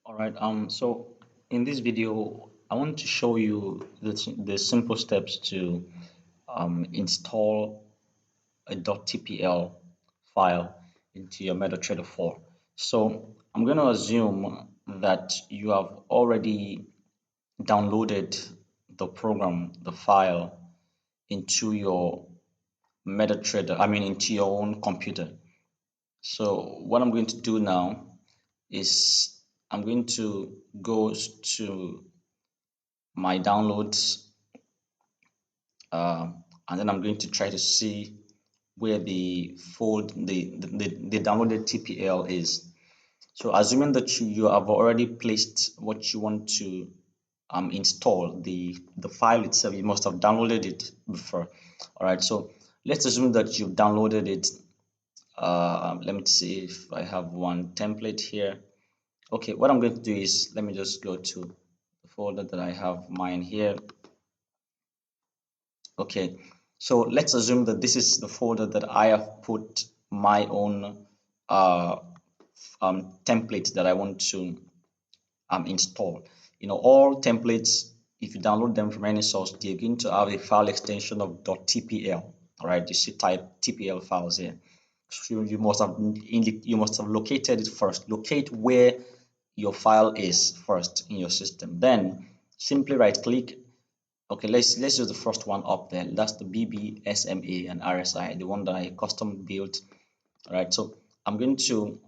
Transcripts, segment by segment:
All right. So in this video, I want to show you the simple steps to install a .tpl file into your MetaTrader 4. So I'm going to assume that you have already downloaded the program, the file into your MetaTrader, into your own computer. So what I'm going to do now is I'm going to go to my downloads, uh, and then I'm going to try to see where the downloaded TPL is. So assuming that you have already placed what you want to install, the file itself, you must have downloaded it before. All right, so let's assume that you've downloaded it. Let me see if I have one template here. Okay, what I'm going to do is let me just go to the folder that I have mine here. Okay, so let's assume that this is the folder that I have put my own template that I want to install. You know, all templates, if you download them from any source, they're going to have a file extension of .tpl. All right, you see type TPL files here. So you must have located it first. Locate where your file is first in your system. Then simply right click. Okay, let's use the first one up there. That's the BBSMA and RSI, the one that I custom built. All right, so I'm going to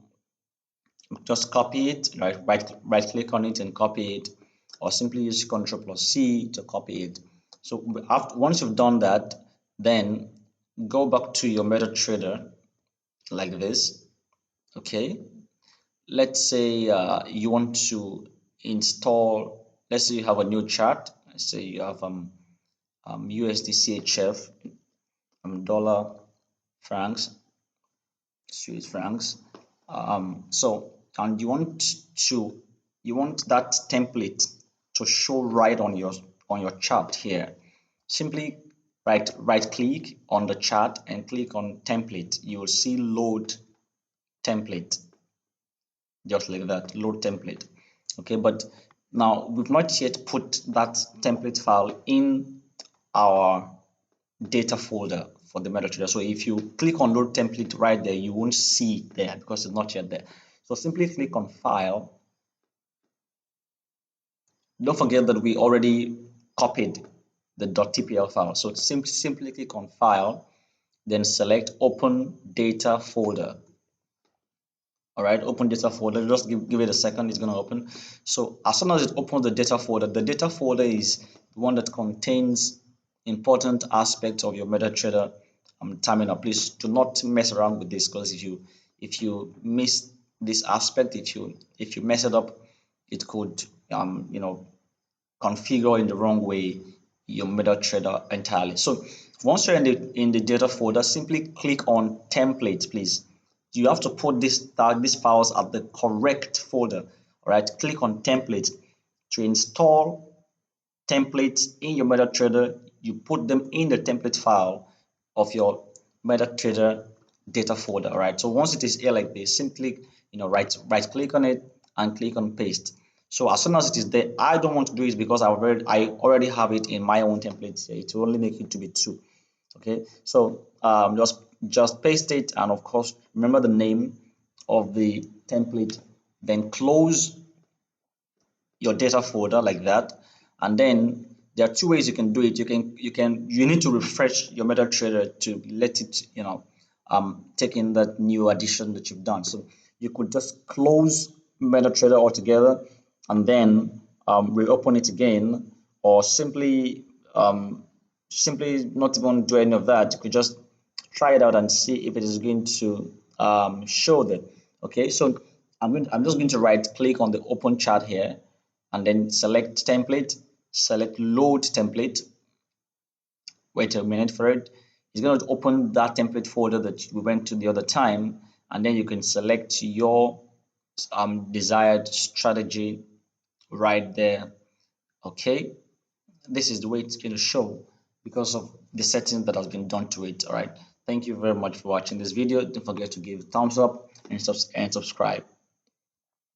just copy it, right click on it and copy it, or simply use Ctrl plus C to copy it. So once you've done that, then go back to your MetaTrader like this. Okay, let's say you want to install, let's say you have a new chart. Let's say you have USD CHF, dollar, francs, Swiss francs. And you want that template to show right on your chart here. Simply right click on the chart and click on template. You will see load template, just like that, load template. Okay, but now we've not yet put that template file in our data folder for the MetaTrader. So if you click on load template right there, you won't see it there because it's not yet there. So simply click on file. Don't forget that we already copied the .tpl file. So simply click on file, then select open data folder. All right, open data folder. Just give it a second, it's going to open. So as soon as it opens the data folder is the one that contains important aspects of your MetaTrader terminal. Please do not mess around with this, because if you miss this aspect, if you mess it up, it could configure in the wrong way your MetaTrader entirely. So once you're in the data folder, simply click on template, please. You have to put these files at the correct folder. All right, click on template. To install templates in your MetaTrader, you put them in the template file of your MetaTrader data folder. All right, so once it is here like this, simply right click on it and click on paste. So as soon as it is there, I don't want to do it because I already have it in my own template. It will only make it to be 2. Okay, so just paste it, and of course remember the name of the template, then close your data folder like that. And then there are 2 ways you can do it. You need to refresh your MetaTrader to let it take in that new addition that you've done. So you could just close MetaTrader altogether and then reopen it again, or simply not even do any of that. You could just try it out and see if it is going to show there. Okay, so I'm just going to right click on the open chart here, and then select template, select load template. Wait a minute for it. It's going to open that template folder that we went to the other time, and then you can select your desired strategy right there. Okay, this is the way it's going to show because of the settings that has been done to it. All right, thank you very much for watching this video. Don't forget to give a thumbs up and subscribe.